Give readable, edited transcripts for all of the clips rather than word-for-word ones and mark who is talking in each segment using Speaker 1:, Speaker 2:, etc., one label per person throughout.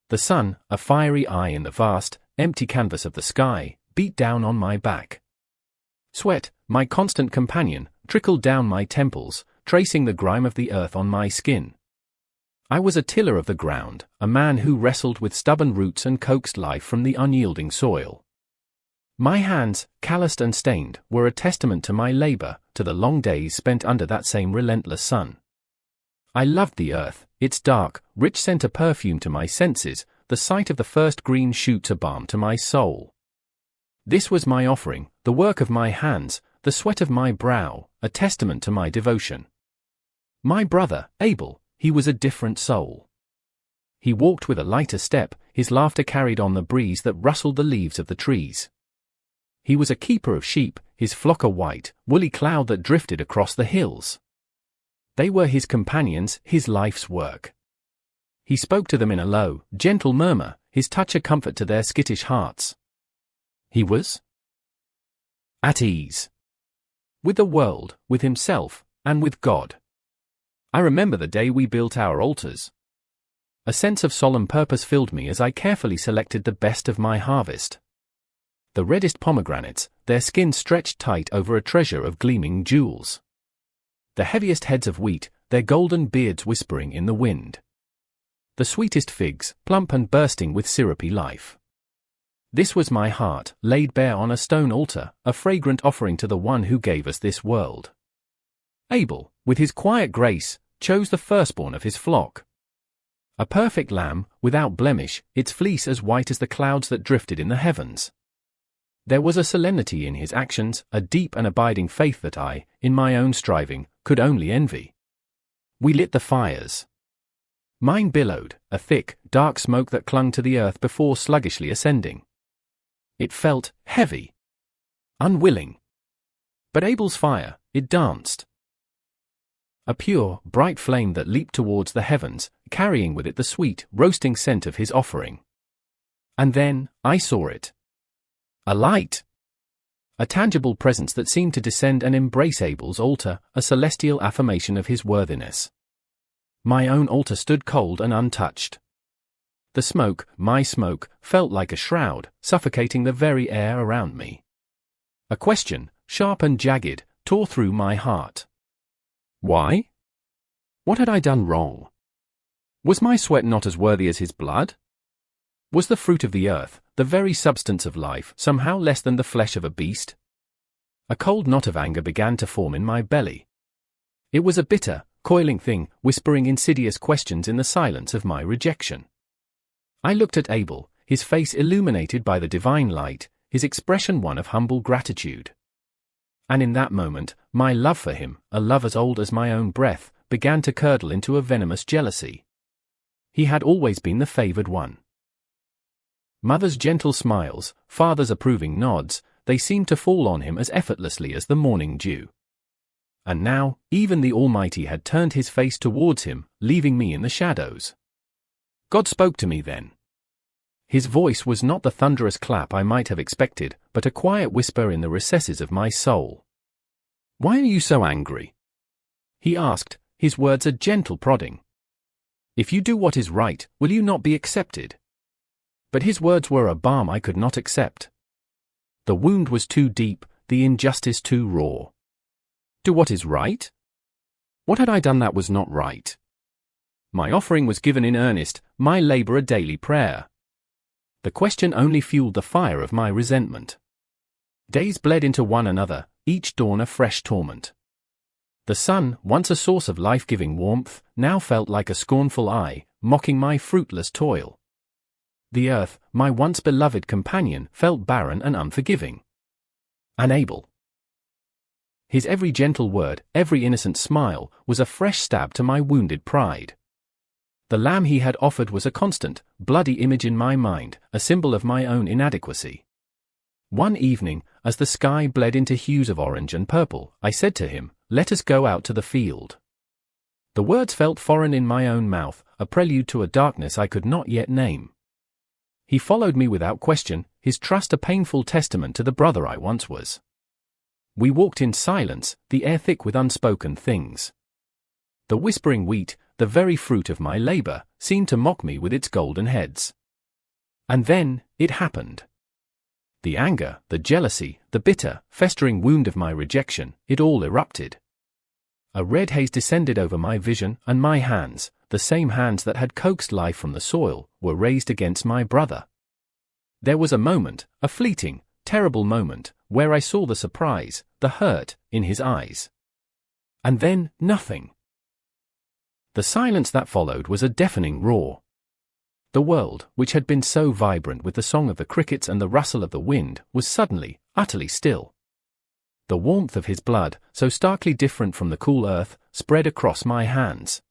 Speaker 1: The sun, a fiery eye in the vast, empty canvas of the sky, beat down on my back. Sweat, my constant companion, trickled down my temples, tracing the grime of the earth on my skin. I was a tiller of the ground, a man who wrestled with stubborn roots and coaxed life from the unyielding soil. My hands, calloused and stained, were a testament to my labor, to the long days spent under that same relentless sun. I loved the earth, its dark, rich scent a perfume to my senses, the sight of the first green shoots a balm to my soul. This was my offering, the work of my hands, the sweat of my brow, a testament to my devotion. My brother, Abel, he was a different soul. He walked with a lighter step, his laughter carried on the breeze that rustled the leaves of the trees. He was a keeper of sheep, his flock a white, woolly cloud that drifted across the hills. They were his companions, his life's work. He spoke to them in a low, gentle murmur, his touch a comfort to their skittish hearts. He was at ease. With the world, with himself, and with God. I remember the day we built our altars. A sense of solemn purpose filled me as I carefully selected the best of my harvest. The reddest pomegranates, their skins stretched tight over a treasure of gleaming jewels. The heaviest heads of wheat, their golden beards whispering in the wind. The sweetest figs, plump and bursting with syrupy life. This was my heart, laid bare on a stone altar, a fragrant offering to the one who gave us this world. Abel, with his quiet grace, chose the firstborn of his flock. A perfect lamb, without blemish, its fleece as white as the clouds that drifted in the heavens. There was a solemnity in his actions, a deep and abiding faith that I, in my own striving, could only envy. We lit the fires. Mine billowed, a thick, dark smoke that clung to the earth before sluggishly ascending. It felt heavy, unwilling. But Abel's fire, it danced. A pure, bright flame that leaped towards the heavens, carrying with it the sweet, roasting scent of his offering. And then, I saw it. A light. A tangible presence that seemed to descend and embrace Abel's altar, a celestial affirmation of his worthiness. My own altar stood cold and untouched. The smoke, my smoke, felt like a shroud, suffocating the very air around me. A question, sharp and jagged, tore through my heart. Why? What had I done wrong? Was my sweat not as worthy as his blood? Was the fruit of the earth, the very substance of life, somehow less than the flesh of a beast? A cold knot of anger began to form in my belly. It was a bitter, coiling thing, whispering insidious questions in the silence of my rejection. I looked at Abel, his face illuminated by the divine light, his expression one of humble gratitude. And in that moment, my love for him, a love as old as my own breath, began to curdle into a venomous jealousy. He had always been the favored one. Mother's gentle smiles, father's approving nods, they seemed to fall on him as effortlessly as the morning dew. And now, even the Almighty had turned his face towards him, leaving me in the shadows. God spoke to me then. His voice was not the thunderous clap I might have expected, but a quiet whisper in the recesses of my soul. "Why are you so angry?" He asked, his words a gentle prodding. "If you do what is right, will you not be accepted?" But his words were a balm I could not accept. The wound was too deep, the injustice too raw. Do what is right? What had I done that was not right? My offering was given in earnest, my labor a daily prayer. The question only fueled the fire of my resentment. Days bled into one another, each dawn a fresh torment. The sun, once a source of life-giving warmth, now felt like a scornful eye, mocking my fruitless toil. The earth, my once beloved companion, felt barren and unforgiving. And Abel. His every gentle word, every innocent smile, was a fresh stab to my wounded pride. The lamb he had offered was a constant, bloody image in my mind, a symbol of my own inadequacy. One evening, as the sky bled into hues of orange and purple, I said to him, "Let us go out to the field." The words felt foreign in my own mouth, a prelude to a darkness I could not yet name. He followed me without question, his trust a painful testament to the brother I once was. We walked in silence, the air thick with unspoken things. The whispering wheat, the very fruit of my labor, seemed to mock me with its golden heads. And then, it happened. The anger, the jealousy, the bitter, festering wound of my rejection, it all erupted. A red haze descended over my vision, and my hands, the same hands that had coaxed life from the soil, were raised against my brother. There was a moment, a fleeting, terrible moment, where I saw the surprise, the hurt, in his eyes. And then, nothing. The silence that followed was a deafening roar. The world, which had been so vibrant with the song of the crickets and the rustle of the wind, was suddenly, utterly still. The warmth of his blood, so starkly different from the cool earth, spread across my hands.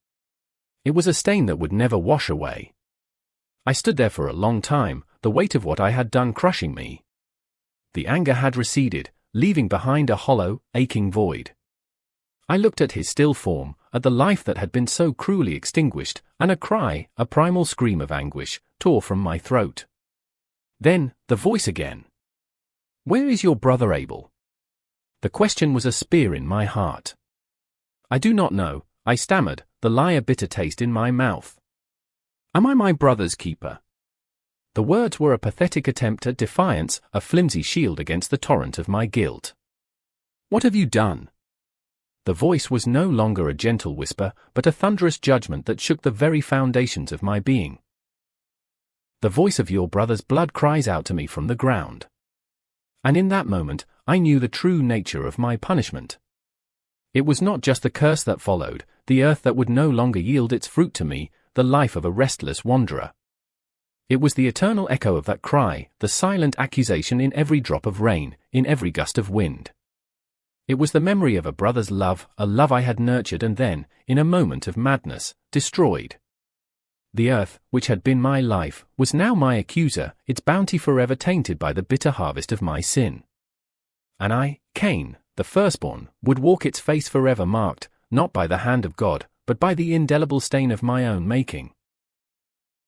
Speaker 1: It was a stain that would never wash away. I stood there for a long time, the weight of what I had done crushing me. The anger had receded, leaving behind a hollow, aching void. I looked at his still form, at the life that had been so cruelly extinguished, and a cry, a primal scream of anguish, tore from my throat. Then, the voice again. "Where is your brother Abel?" The question was a spear in my heart. "I do not know," I stammered, the lie a bitter taste in my mouth. "Am I my brother's keeper?" The words were a pathetic attempt at defiance, a flimsy shield against the torrent of my guilt. "What have you done?" The voice was no longer a gentle whisper, but a thunderous judgment that shook the very foundations of my being. "The voice of your brother's blood cries out to me from the ground." And in that moment, I knew the true nature of my punishment. It was not just the curse that followed, the earth that would no longer yield its fruit to me, the life of a restless wanderer. It was the eternal echo of that cry, the silent accusation in every drop of rain, in every gust of wind. It was the memory of a brother's love, a love I had nurtured and then, in a moment of madness, destroyed. The earth, which had been my life, was now my accuser, its bounty forever tainted by the bitter harvest of my sin. And I, Cain, the firstborn, would walk its face forever marked, not by the hand of God, but by the indelible stain of my own making.